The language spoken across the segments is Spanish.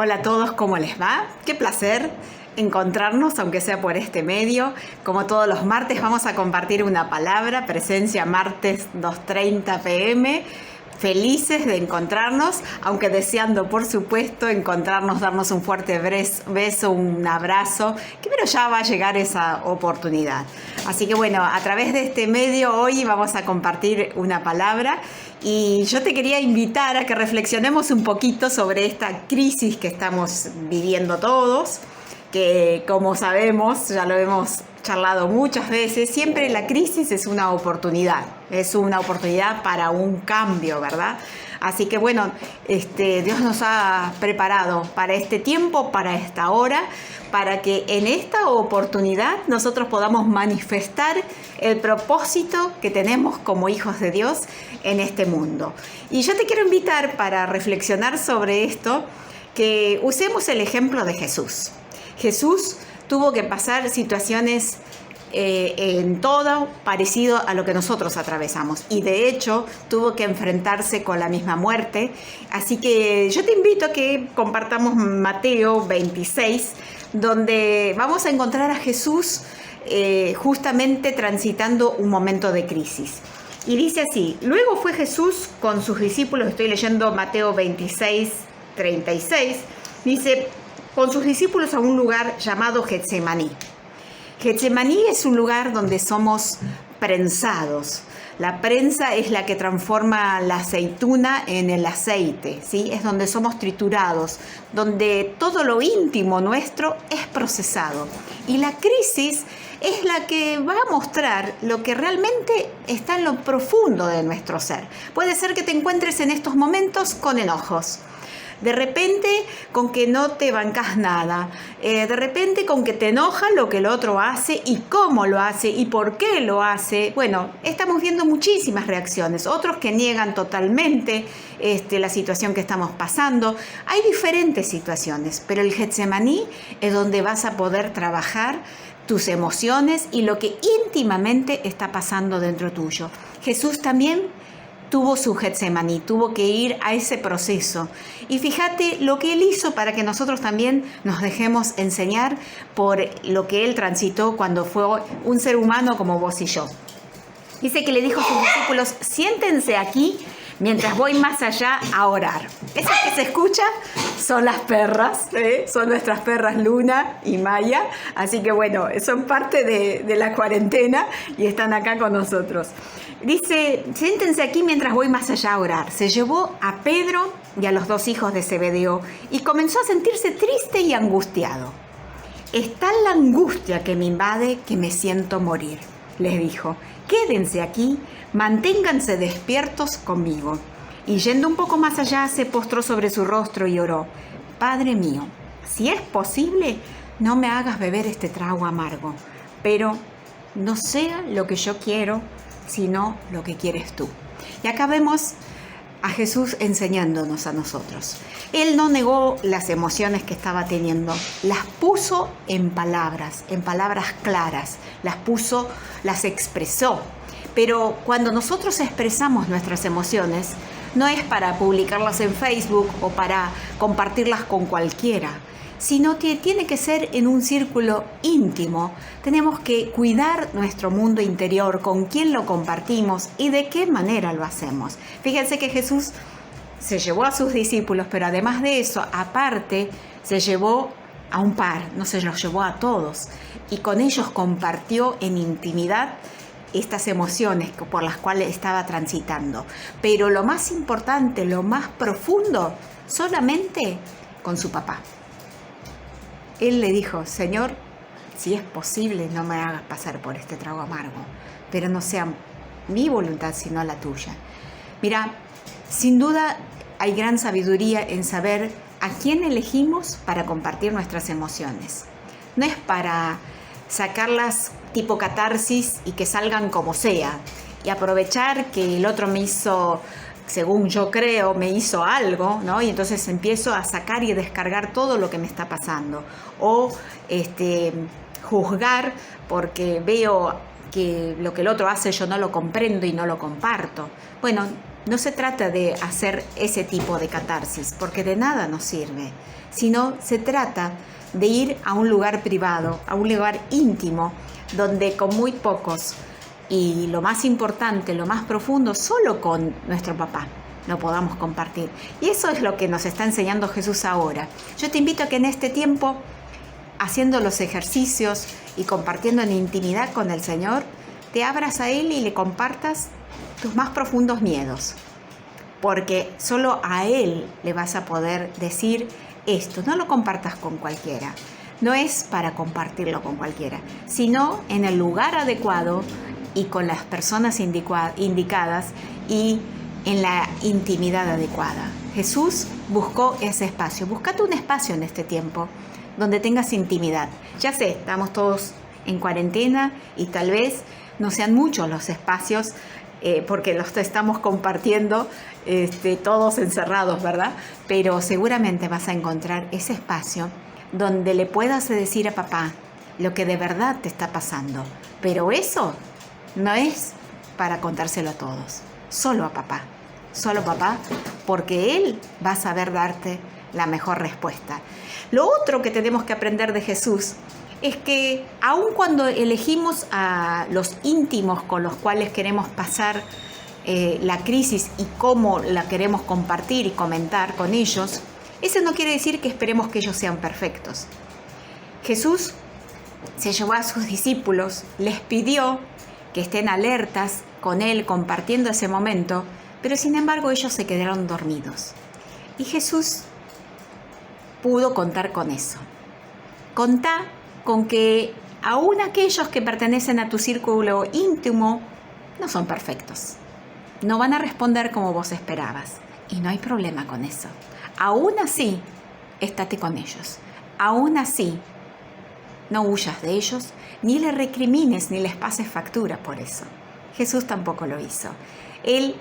Hola a todos, ¿cómo les va? Qué placer encontrarnos, aunque sea por este medio. Como todos los martes vamos a compartir una palabra, presencia martes 2:30 p.m. Felices de encontrarnos, aunque deseando, por supuesto, encontrarnos, darnos un fuerte beso, un abrazo, que pero ya va a llegar esa oportunidad. Así que bueno, a través de este medio hoy vamos a compartir una palabra y yo te quería invitar a que reflexionemos un poquito sobre esta crisis que estamos viviendo todos, que como sabemos, ya lo hemos charlado muchas veces, siempre la crisis es una oportunidad para un cambio, ¿verdad? Así que bueno, Dios nos ha preparado para este tiempo, para esta hora, para que en esta oportunidad nosotros podamos manifestar el propósito que tenemos como hijos de Dios en este mundo. Y yo te quiero invitar para reflexionar sobre esto, que usemos el ejemplo de Jesús. Jesús tuvo que pasar situaciones en todo parecido a lo que nosotros atravesamos y de hecho tuvo que enfrentarse con la misma muerte. Así que yo te invito a que compartamos Mateo 26, donde vamos a encontrar a Jesús justamente transitando un momento de crisis. Y dice así: luego fue Jesús con sus discípulos, estoy leyendo Mateo 26, 36, dice, con sus discípulos a un lugar llamado Getsemaní. Getsemaní es un lugar donde somos prensados. La prensa es la que transforma la aceituna en el aceite, ¿sí? Es donde somos triturados, donde todo lo íntimo nuestro es procesado. Y la crisis es la que va a mostrar lo que realmente está en lo profundo de nuestro ser. Puede ser que te encuentres en estos momentos con enojos. De repente con que no te bancas nada, de repente con que te enoja lo que el otro hace y cómo lo hace y por qué lo hace. Bueno, estamos viendo muchísimas reacciones, otros que niegan totalmente la situación que estamos pasando. Hay diferentes situaciones, pero el Getsemaní es donde vas a poder trabajar tus emociones y lo que íntimamente está pasando dentro tuyo. Jesús también tuvo su Getsemaní, tuvo que ir a ese proceso. Y fíjate lo que Él hizo para que nosotros también nos dejemos enseñar por lo que Él transitó cuando fue un ser humano como vos y yo. Dice que le dijo a sus discípulos: siéntense aquí mientras voy más allá a orar. Esas que se escucha son las perras, son nuestras perras Luna y Maya. Así que bueno, son parte de la cuarentena y están acá con nosotros. Dice: siéntense aquí mientras voy más allá a orar. Se llevó a Pedro y a los dos hijos de Zebedeo y comenzó a sentirse triste y angustiado. Es tal la angustia que me invade que me siento morir, les dijo. Quédense aquí, manténganse despiertos conmigo. Y yendo un poco más allá, se postró sobre su rostro y oró: Padre mío, si es posible, no me hagas beber este trago amargo, pero no sea lo que yo quiero, sino lo que quieres tú. Y acá vemos a Jesús enseñándonos a nosotros. Él no negó las emociones que estaba teniendo, las puso en palabras claras, las expresó. Pero cuando nosotros expresamos nuestras emociones, no es para publicarlas en Facebook o para compartirlas con cualquiera, sino que tiene que ser en un círculo íntimo. Tenemos que cuidar nuestro mundo interior, con quién lo compartimos y de qué manera lo hacemos. Fíjense que Jesús se llevó a sus discípulos, pero además de eso, aparte, se llevó a un par, no se los llevó a todos, y con ellos compartió en intimidad estas emociones por las cuales estaba transitando. Pero lo más importante, lo más profundo, solamente con su papá. Él le dijo: Señor, si es posible, no me hagas pasar por este trago amargo, pero no sea mi voluntad, sino la tuya. Mira, sin duda hay gran sabiduría en saber a quién elegimos para compartir nuestras emociones. No es para sacarlas tipo catarsis y que salgan como sea, y aprovechar que el otro me hizo, según yo creo, me hizo algo, ¿no? Y entonces empiezo a sacar y descargar todo lo que me está pasando. O juzgar porque veo que lo que el otro hace yo no lo comprendo y no lo comparto. Bueno, no se trata de hacer ese tipo de catarsis, porque de nada nos sirve, sino se trata de ir a un lugar privado, a un lugar íntimo, donde con muy pocos, y lo más importante, lo más profundo, solo con nuestro papá lo podamos compartir. Y eso es lo que nos está enseñando Jesús ahora. Yo te invito a que en este tiempo, haciendo los ejercicios y compartiendo en intimidad con el Señor, te abras a Él y le compartas tus más profundos miedos, porque solo a Él le vas a poder decir esto. No lo compartas con cualquiera, no es para compartirlo con cualquiera, sino en el lugar adecuado y con las personas indicadas y en la intimidad adecuada. Jesús buscó ese espacio. Búscate un espacio en este tiempo donde tengas intimidad. Ya sé, estamos todos en cuarentena y tal vez no sean muchos los espacios porque los estamos compartiendo todos encerrados, ¿verdad? Pero seguramente vas a encontrar ese espacio donde le puedas decir a papá lo que de verdad te está pasando. Pero eso no es para contárselo a todos, solo a papá, porque Él va a saber darte la mejor respuesta. Lo otro que tenemos que aprender de Jesús es que aun cuando elegimos a los íntimos con los cuales queremos pasar la crisis y cómo la queremos compartir y comentar con ellos, eso no quiere decir que esperemos que ellos sean perfectos. Jesús se llevó a sus discípulos, les pidió que estén alertas con Él compartiendo ese momento, pero sin embargo ellos se quedaron dormidos. Y Jesús pudo contar con eso. Contá con que aún aquellos que pertenecen a tu círculo íntimo no son perfectos. No van a responder como vos esperabas. Y no hay problema con eso. Aún así, estate con ellos. Aún así, no huyas de ellos, ni les recrimines, ni les pases factura por eso. Jesús tampoco lo hizo. Él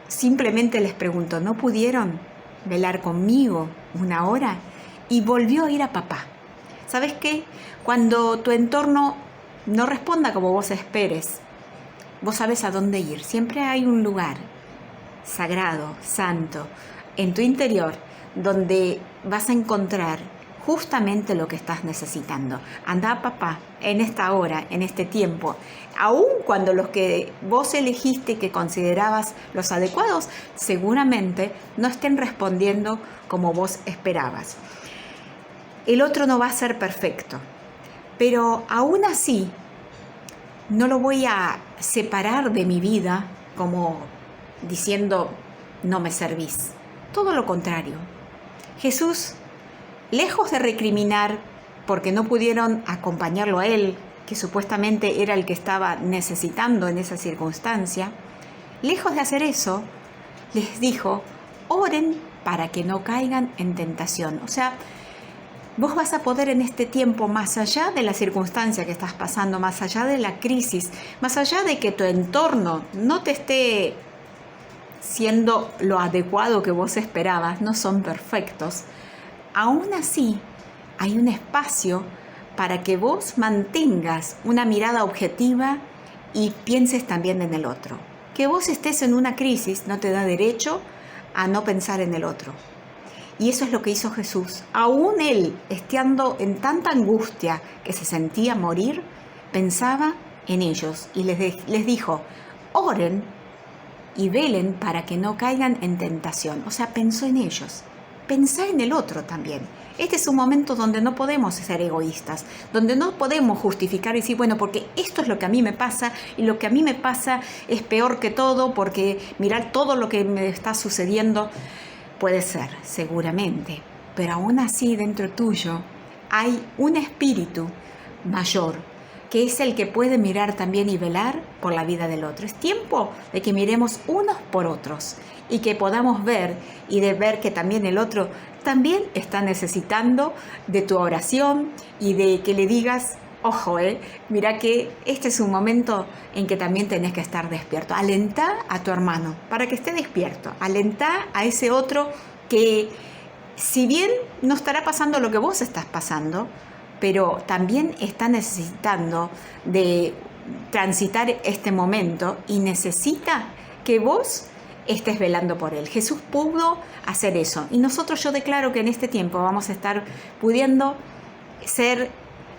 simplemente les preguntó, ¿no pudieron velar conmigo una hora? Y volvió a ir a papá. ¿Sabes qué? Cuando tu entorno no responda como vos esperes, vos sabes a dónde ir. Siempre hay un lugar sagrado, santo, en tu interior, donde vas a encontrar justamente lo que estás necesitando. Anda a papá en esta hora, en este tiempo, aun cuando los que vos elegiste que considerabas los adecuados, seguramente no estén respondiendo como vos esperabas. El otro no va a ser perfecto, pero aún así no lo voy a separar de mi vida como diciendo no me servís. Todo lo contrario. Jesús, lejos de recriminar porque no pudieron acompañarlo a Él, que supuestamente era el que estaba necesitando en esa circunstancia, lejos de hacer eso, les dijo, oren para que no caigan en tentación. O sea, vos vas a poder en este tiempo, más allá de la circunstancia que estás pasando, más allá de la crisis, más allá de que tu entorno no te esté siendo lo adecuado que vos esperabas, no son perfectos, aún así hay un espacio para que vos mantengas una mirada objetiva y pienses también en el otro. Que vos estés en una crisis no te da derecho a no pensar en el otro. Y eso es lo que hizo Jesús. Aún Él, estando en tanta angustia que se sentía morir, pensaba en ellos y les dijo, oren y velen para que no caigan en tentación. O sea, pensó en ellos. Pensá en el otro también. Este es un momento donde no podemos ser egoístas, donde no podemos justificar y decir, bueno, porque esto es lo que a mí me pasa y lo que a mí me pasa es peor que todo, porque mirar todo lo que me está sucediendo. Puede ser, seguramente, pero aún así dentro tuyo hay un espíritu mayor que es el que puede mirar también y velar por la vida del otro. Es tiempo de que miremos unos por otros y que podamos ver y de ver que también el otro también está necesitando de tu oración y de que le digas, ojo, mira que este es un momento en que también tenés que estar despierto. Alentá a tu hermano para que esté despierto. Alentá a ese otro que, si bien no estará pasando lo que vos estás pasando, pero también está necesitando de transitar este momento y necesita que vos estés velando por él. Jesús pudo hacer eso. Y nosotros, yo declaro que en este tiempo vamos a estar pudiendo ser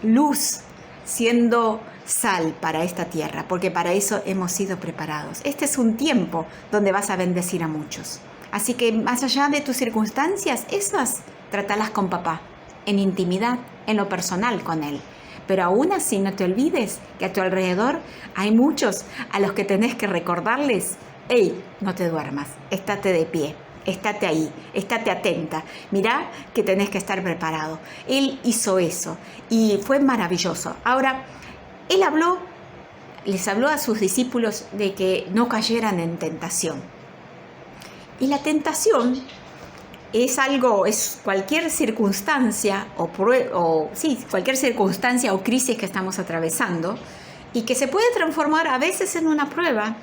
luz, siendo sal para esta tierra, porque para eso hemos sido preparados. Este es un tiempo donde vas a bendecir a muchos. Así que más allá de tus circunstancias, esas, trátalas con papá, en intimidad, en lo personal con él. Pero aún así no te olvides que a tu alrededor hay muchos a los que tenés que recordarles: hey, no te duermas, estate de pie, estate ahí, estate atenta, mirá que tenés que estar preparado. Él hizo eso y fue maravilloso. Ahora, él les habló a sus discípulos de que no cayeran en tentación. Y la tentación es cualquier circunstancia cualquier circunstancia o crisis que estamos atravesando y que se puede transformar a veces en una prueba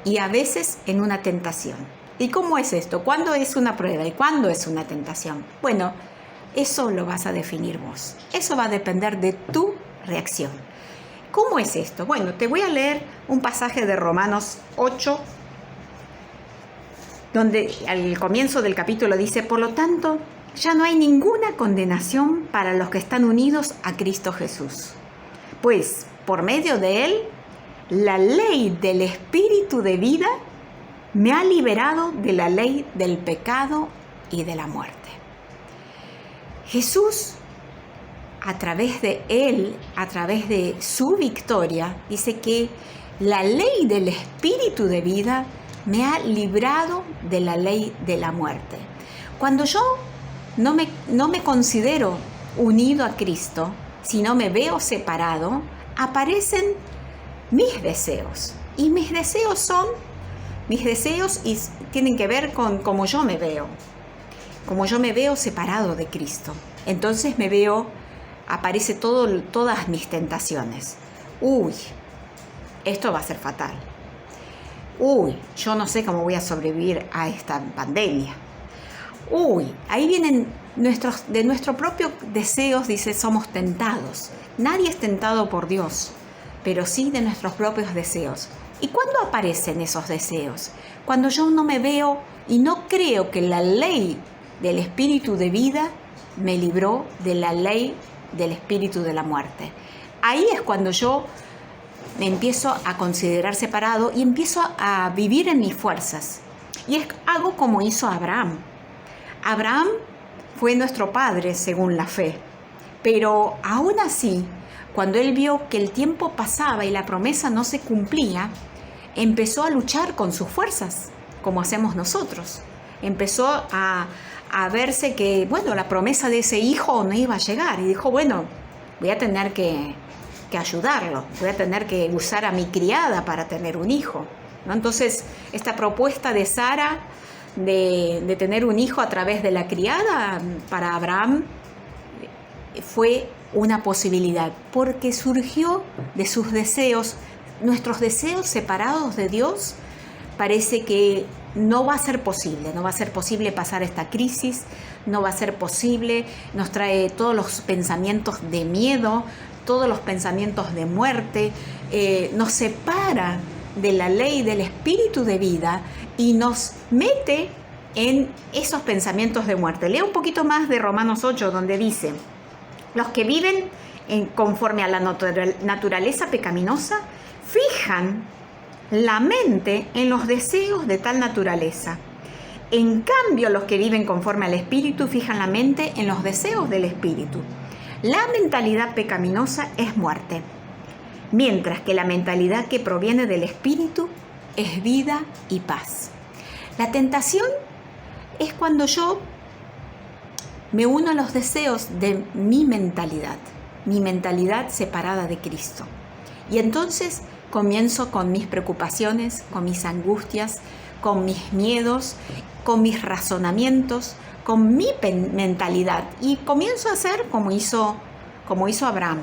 y a veces en una tentación. ¿Y cómo es esto? ¿Cuándo es una prueba y cuándo es una tentación? Bueno, eso lo vas a definir vos. Eso va a depender de tu reacción. ¿Cómo es esto? Bueno, te voy a leer un pasaje de Romanos 8, donde al comienzo del capítulo dice: por lo tanto, ya no hay ninguna condenación para los que están unidos a Cristo Jesús. Pues, por medio de Él, la ley del Espíritu de vida me ha liberado de la ley del pecado y de la muerte. Jesús, a través de Él, a través de su victoria, dice que la ley del Espíritu de vida me ha librado de la ley de la muerte. Cuando yo no me considero unido a Cristo, sino me veo separado, aparecen mis deseos. Y mis deseos y tienen que ver con cómo yo me veo. Como yo me veo separado de Cristo. Entonces aparece todas mis tentaciones. Uy, esto va a ser fatal. Uy, yo no sé cómo voy a sobrevivir a esta pandemia. Uy, ahí vienen de nuestros propios deseos, dice, somos tentados. Nadie es tentado por Dios, pero sí de nuestros propios deseos. ¿Y cuándo aparecen esos deseos? Cuando yo no me veo y no creo que la ley del espíritu de vida me libró de la ley del espíritu de la muerte. Ahí es cuando yo me empiezo a considerar separado y empiezo a vivir en mis fuerzas. Y hago como hizo Abraham. Abraham fue nuestro padre según la fe, pero aún así, cuando él vio que el tiempo pasaba y la promesa no se cumplía, empezó a luchar con sus fuerzas, como hacemos nosotros. Empezó a verse que, la promesa de ese hijo no iba a llegar. Y dijo, voy a tener que ayudarlo. Voy a tener que usar a mi criada para tener un hijo, ¿no? Entonces, esta propuesta de Sara de tener un hijo a través de la criada, para Abraham fue una posibilidad, porque surgió de sus deseos. Nuestros deseos separados de Dios parece que no va a ser posible pasar esta crisis, no va a ser posible, nos trae todos los pensamientos de miedo, todos los pensamientos de muerte, nos separa de la ley del espíritu de vida y nos mete en esos pensamientos de muerte. Lea un poquito más de Romanos 8, donde dice: los que viven conforme a la naturaleza pecaminosa fijan la mente en los deseos de tal naturaleza. En cambio, los que viven conforme al Espíritu fijan la mente en los deseos del Espíritu. La mentalidad pecaminosa es muerte, mientras que la mentalidad que proviene del Espíritu es vida y paz. La tentación es cuando yo me uno a los deseos de mi mentalidad separada de Cristo. Y entonces comienzo con mis preocupaciones, con mis angustias, con mis miedos, con mis razonamientos, con mi mentalidad. Y comienzo a hacer como hizo Abraham.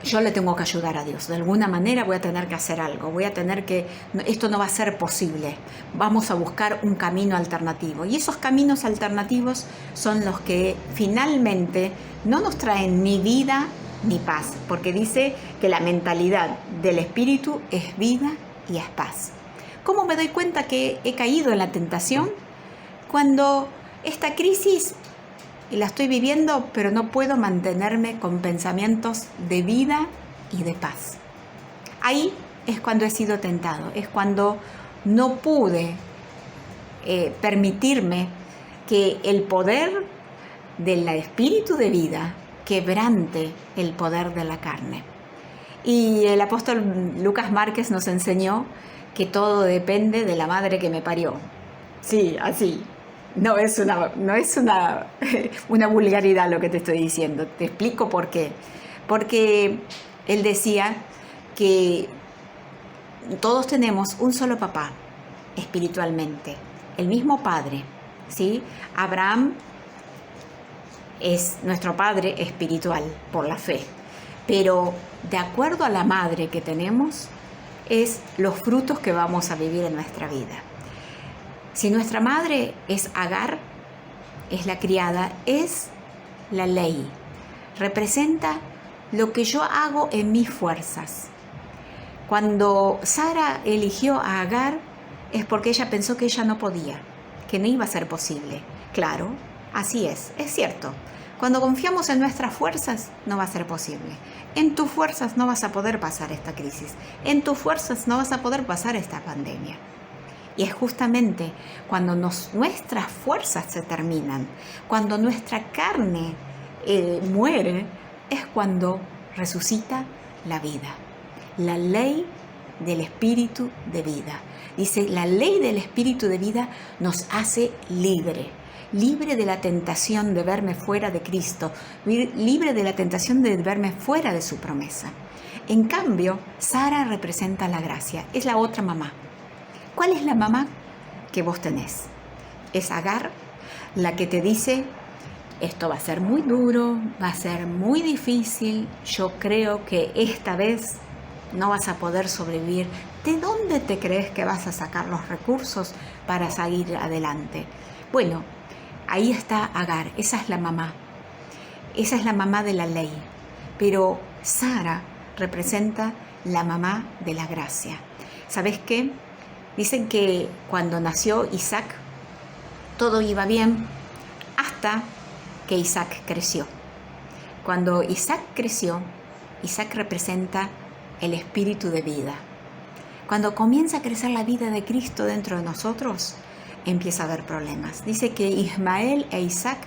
Yo le tengo que ayudar a Dios. De alguna manera voy a tener que hacer algo. Esto no va a ser posible. Vamos a buscar un camino alternativo. Y esos caminos alternativos son los que finalmente no nos traen ni vida ni paz. Porque dice que la mentalidad del Espíritu es vida y es paz. ¿Cómo me doy cuenta que he caído en la tentación? Cuando esta crisis la estoy viviendo, pero no puedo mantenerme con pensamientos de vida y de paz. Ahí es cuando he sido tentado, es cuando no pude permitirme que el poder del espíritu de vida quebrante el poder de la carne. Y el apóstol Lucas Márquez nos enseñó que todo depende de la madre que me parió. Sí, así. No es una vulgaridad lo que te estoy diciendo. Te explico por qué. Porque él decía que todos tenemos un solo papá espiritualmente, el mismo padre, ¿sí? Abraham es nuestro padre espiritual por la fe, pero de acuerdo a la madre que tenemos, es los frutos que vamos a vivir en nuestra vida. Si nuestra madre es Agar, es la criada, es la ley, representa lo que yo hago en mis fuerzas. Cuando Sara eligió a Agar, es porque ella pensó que ella no podía, que no iba a ser posible. Claro, así es cierto. Cuando confiamos en nuestras fuerzas, no va a ser posible. En tus fuerzas no vas a poder pasar esta crisis. En tus fuerzas no vas a poder pasar esta pandemia. Y es justamente cuando nuestras fuerzas se terminan, cuando nuestra carne muere, es cuando resucita la vida. La ley del espíritu de vida. Dice, la ley del espíritu de vida nos hace libre de la tentación de verme fuera de Cristo, libre de la tentación de verme fuera de su promesa. En cambio, Sara representa la gracia, es la otra mamá. ¿Cuál es la mamá que vos tenés? Es Agar, la que te dice, esto va a ser muy duro, va a ser muy difícil, yo creo que esta vez no vas a poder sobrevivir. ¿De dónde te crees que vas a sacar los recursos para seguir adelante? Bueno, ahí está Agar, esa es la mamá. Esa es la mamá de la ley. Pero Sara representa la mamá de la gracia. ¿Sabes qué? Dicen que cuando nació Isaac, todo iba bien hasta que Isaac creció. Cuando Isaac creció, Isaac representa el espíritu de vida. Cuando comienza a crecer la vida de Cristo dentro de nosotros, empieza a haber problemas. Dice que Ismael e Isaac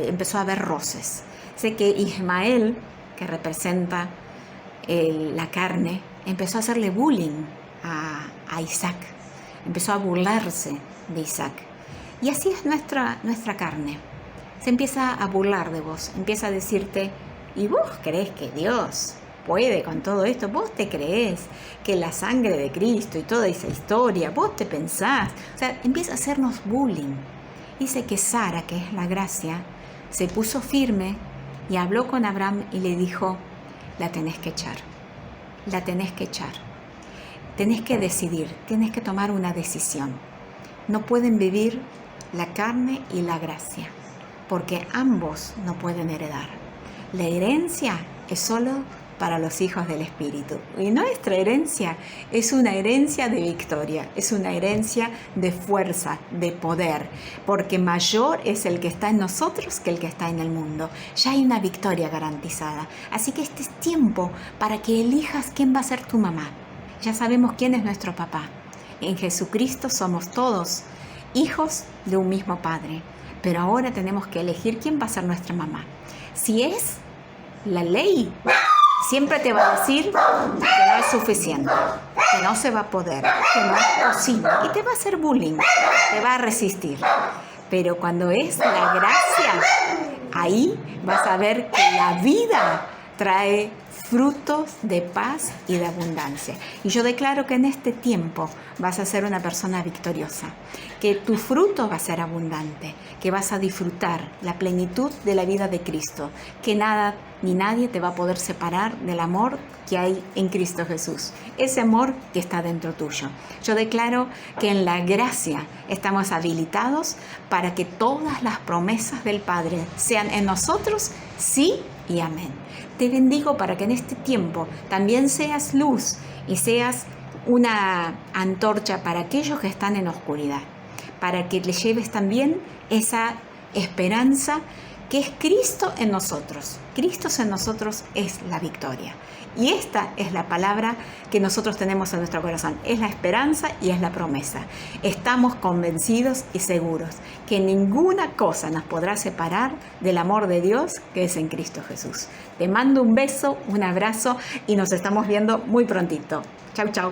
empezó a haber roces. Dice que Ismael, que representa la carne, empezó a hacerle bullying a Isaac. Empezó a burlarse de Isaac. Y así es nuestra carne. Se empieza a burlar de vos, empieza a decirte, ¿y vos crees que Dios puede con todo esto? ¿Vos te crees que la sangre de Cristo y toda esa historia, vos te pensás? O sea, empieza a hacernos bullying. Dice que Sara, que es la gracia, se puso firme y habló con Abraham y le dijo, la tenés que echar, la tenés que echar. Tenés que decidir, tienes que tomar una decisión. No pueden vivir la carne y la gracia, porque ambos no pueden heredar. La herencia es solo para los hijos del Espíritu. Y nuestra herencia es una herencia de victoria, es una herencia de fuerza, de poder, porque mayor es el que está en nosotros que el que está en el mundo. Ya hay una victoria garantizada. Así que este es tiempo para que elijas quién va a ser tu mamá. Ya sabemos quién es nuestro papá. En Jesucristo somos todos hijos de un mismo Padre. Pero ahora tenemos que elegir quién va a ser nuestra mamá. Si es la ley, siempre te va a decir que no es suficiente, que no se va a poder, que no es posible. Y te va a hacer bullying, te va a resistir. Pero cuando es la gracia, ahí vas a ver que la vida trae frutos de paz y de abundancia. Y yo declaro que en este tiempo vas a ser una persona victoriosa, que tu fruto va a ser abundante, que vas a disfrutar la plenitud de la vida de Cristo, que nada ni nadie te va a poder separar del amor que hay en Cristo Jesús, ese amor que está dentro tuyo. Yo declaro que en la gracia estamos habilitados para que todas las promesas del Padre sean en nosotros, sí y amén. Te bendigo para que en este tiempo también seas luz y seas una antorcha para aquellos que están en oscuridad, para que le lleves también esa esperanza que es Cristo en nosotros. Cristo en nosotros es la victoria. Y esta es la palabra que nosotros tenemos en nuestro corazón. Es la esperanza y es la promesa. Estamos convencidos y seguros que ninguna cosa nos podrá separar del amor de Dios que es en Cristo Jesús. Te mando un beso, un abrazo y nos estamos viendo muy prontito. Chau, chau.